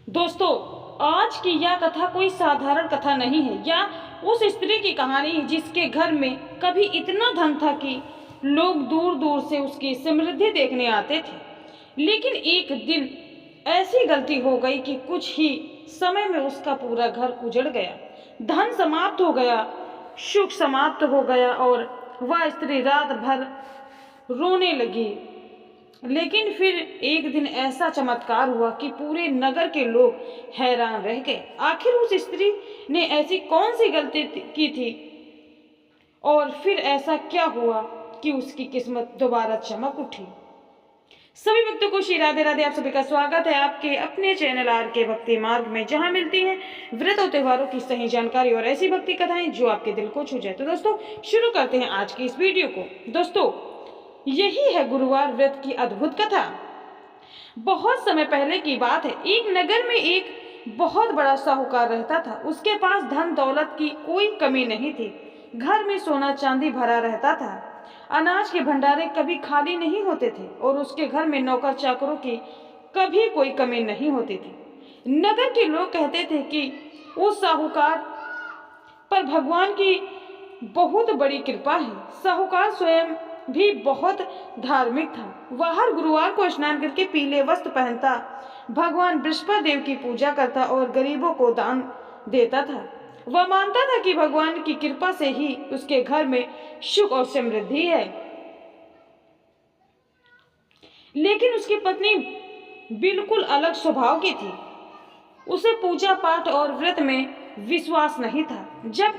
दोस्तों, आज की यह कथा कोई साधारण कथा नहीं है या उस स्त्री की कहानी है जिसके घर में कभी इतना धन था कि लोग दूर दूर से उसकी समृद्धि देखने आते थे। लेकिन एक दिन ऐसी गलती हो गई कि कुछ ही समय में उसका पूरा घर उजड़ गया। धन समाप्त हो गया, सुख समाप्त हो गया और वह स्त्री रात भर रोने लगी। लेकिन फिर एक दिन ऐसा चमत्कार हुआ कि पूरे नगर के लोग हैरान रह गए। आखिर उस स्त्री ने ऐसी कौन सी गलती की थी और फिर ऐसा क्या हुआ कि उसकी किस्मत दोबारा चमक उठी। सभी भक्तों को श्री राधे राधे। आप सभी का स्वागत है आपके अपने चैनल आर के भक्ति मार्ग में, जहां मिलती है व्रत और त्योहारों की सही जानकारी और ऐसी भक्ति कथाएं जो आपके दिल को छू जाए। तो दोस्तों, शुरू करते हैं आज की इस वीडियो को। दोस्तों, यही है गुरुवार व्रत की अद्भुत कथा। बहुत समय पहले की बात है। एक नगर में एक बहुत बड़ा साहूकार रहता था। उसके पास धन दौलत की कोई कमी नहीं थी। घर में सोना चांदी भरा रहता था। अनाज के भंडारे कभी खाली नहीं होते थे और उसके घर में नौकर चाकरों की कभी कोई कमी नहीं होती थी। नगर के लोग कहते थे कि उस साहूकार पर भगवान की बहुत बड़ी कृपा है। साहूकार स्वयं भी बहुत धार्मिक था। वह हर गुरुवार को स्नान करके पीले वस्त्र पहनता, भगवान बृहस्पति देव की पूजा करता और गरीबों को दान देता था। वह मानता था कि भगवान की कृपा से ही उसके घर में सुख और समृद्धि है। लेकिन उसकी पत्नी बिल्कुल अलग स्वभाव की थी। उसे पूजा पाठ और व्रत में विश्वास नहीं था। जब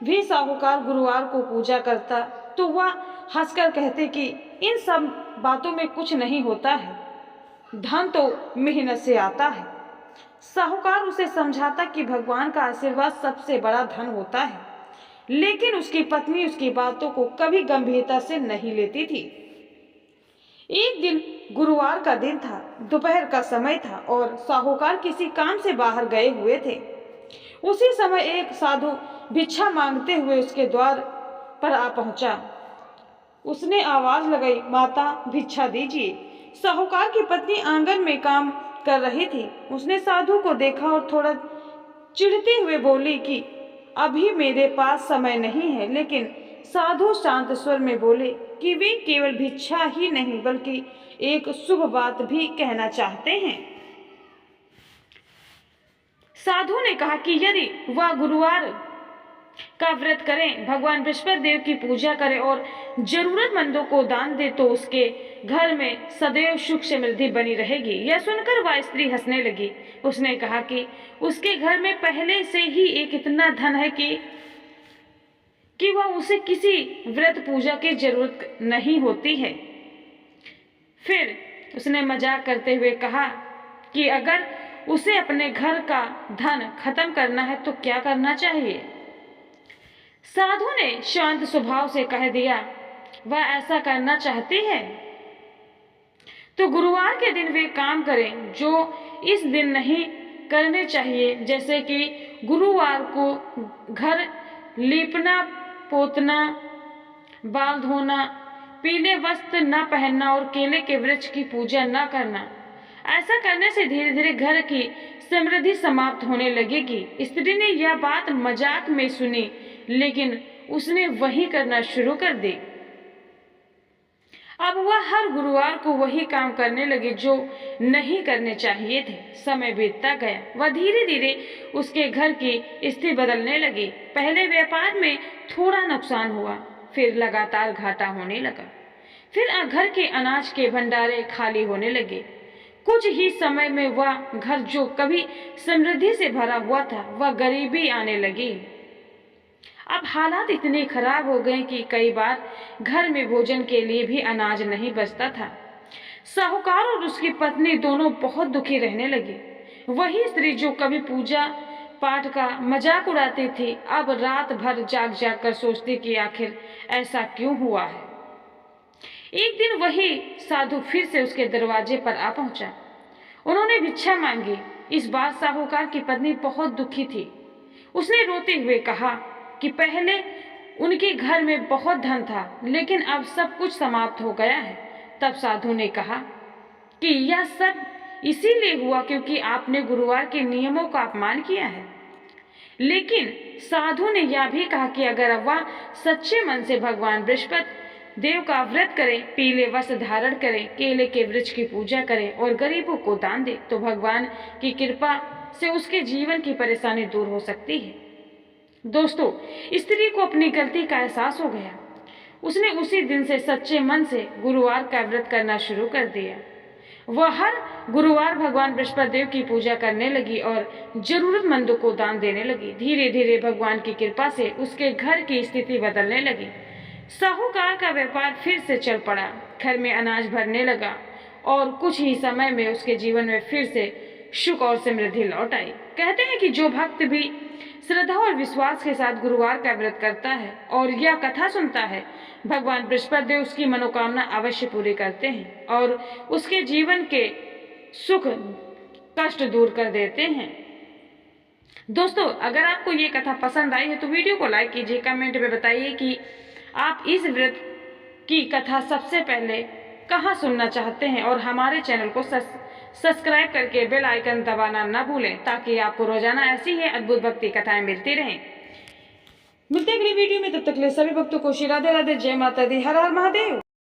भी साहूकार गुरुवार को पूजा करता तो वह हंसकर कहते कि इन सब बातों में कुछ नहीं होता है, धन तो मेहनत से आता है। साहूकार उसे समझाता कि भगवान का आशीर्वाद सबसे बड़ा धन होता है, लेकिन उसकी पत्नी उसकी बातों को कभी गंभीरता से नहीं लेती थी। एक दिन गुरुवार का दिन था, दोपहर का समय था और साहूकार किसी काम से बाहर गए हुए थे। उसी समय एक साधु भिक्षा मांगते हुए उसके द्वार पर आ पहुंचा। उसने आवाज लगाई, माता भिक्षा दीजिए। साहूकार की पत्नी आंगन में काम कर रही थी। उसने साधु को देखा और थोड़ा चिढ़ते हुए बोली कि अभी मेरे पास समय नहीं है। लेकिन साधु शांत स्वर में बोले कि वे केवल भिक्षा ही नहीं बल्कि एक शुभ बात भी कहना चाहते हैं। साधु ने कहा कि यदि वह गुरुवार का व्रत करें, भगवान बृहस्पति देव की पूजा करें और जरूरतमंदों को दान दे तो उसके घर में सदैव सुख समृद्धि बनी रहेगी। यह सुनकर वह स्त्री हंसने लगी। उसने कहा कि उसके घर में पहले से ही एक इतना धन है कि वह उसे किसी व्रत पूजा की जरूरत नहीं होती है। फिर उसने मजाक करते हुए कहा कि अगर उसे अपने घर का धन खत्म करना है तो क्या करना चाहिए। साधु ने शांत स्वभाव से कह दिया, वह ऐसा करना चाहती है तो गुरुवार के दिन वे काम करें जो इस दिन नहीं करने चाहिए, जैसे कि गुरुवार को घर लीपना पोतना, बाल धोना, पीले वस्त्र न पहनना और केले के वृक्ष की पूजा न करना। ऐसा करने से धीरे धीरे घर की समृद्धि समाप्त होने लगेगी। स्त्री ने यह बात मजाक में सुनी, लेकिन उसने वही करना शुरू कर दी। अब वह हर गुरुवार को वही काम करने लगी जो नहीं करने चाहिए थे। समय बीतता गया। वह धीरे धीरे उसके घर की स्थिति बदलने लगी। पहले व्यापार में थोड़ा नुकसान हुआ, फिर लगातार घाटा होने लगा। फिर घर के अनाज के भंडारे खाली होने लगे। कुछ ही समय में वह घर जो कभी समृद्धि से भरा हुआ था, वह गरीबी आने लगी। अब हालात इतने खराब हो गए कि कई बार घर में भोजन के लिए भी अनाज नहीं बचता था। साहूकार और उसकी पत्नी दोनों बहुत दुखी रहने लगे। वही स्त्री जो कभी पूजा पाठ का मजाक उड़ाती थी, अब रात भर जाग जाग कर सोचती कि आखिर ऐसा क्यों हुआ है। एक दिन वही साधु फिर से उसके दरवाजे पर आ पहुंचा। उन्होंने भिक्षा मांगी। इस बार साहूकार की पत्नी बहुत दुखी थी। उसने रोते हुए कहा कि पहले उनके घर में बहुत धन था, लेकिन अब सब कुछ समाप्त हो गया है। तब साधु ने कहा कि यह सब इसीलिए हुआ क्योंकि आपने गुरुवार के नियमों का अपमान किया है। लेकिन साधु ने यह भी कहा कि अगर वह सच्चे मन से भगवान बृहस्पति देव का व्रत करें, पीले वस्त्र धारण करें, केले के वृक्ष की पूजा करें और गरीबों को दान दे, तो भगवान की कृपा से उसके जीवन की परेशानी दूर हो सकती है। दोस्तों, स्त्री को अपनी गलती का एहसास हो गया। उसने उसी दिन से सच्चे मन से गुरुवार का व्रत करना शुरू कर दिया। वह हर गुरुवार भगवान बृहस्पति देव की पूजा करने लगी और जरूरतमंदों को दान देने लगी। धीरे धीरे भगवान की कृपा से उसके घर की स्थिति बदलने लगी। साहूकार का व्यापार फिर से चल पड़ा, घर में अनाज भरने लगा और कुछ ही समय में उसके जीवन में फिर से सुख और समृद्धि लौट आई। कहते हैं कि जो भक्त भी श्रद्धा और विश्वास के साथ गुरुवार का व्रत करता है और यह कथा सुनता है, भगवान बृहस्पति देव उसकी मनोकामना अवश्य पूरी करते हैं और उसके जीवन के सुख कष्ट दूर कर देते हैं। दोस्तों, अगर आपको ये कथा पसंद आई है तो वीडियो को लाइक कीजिए, कमेंट में बताइए कि आप इस व्रत की कथा सबसे पहले कहाँ सुनना चाहते हैं और हमारे चैनल को सब्सक्राइब करके बेल आइकन दबाना न भूलें ताकि आपको रोजाना ऐसी ही अद्भुत भक्ति कथाएं मिलती रहें। मिलते हैं अगली वीडियो में, तब तक के लिए सभी भक्तों को श्री राधे राधे, जय माता दी, हर हर महादेव।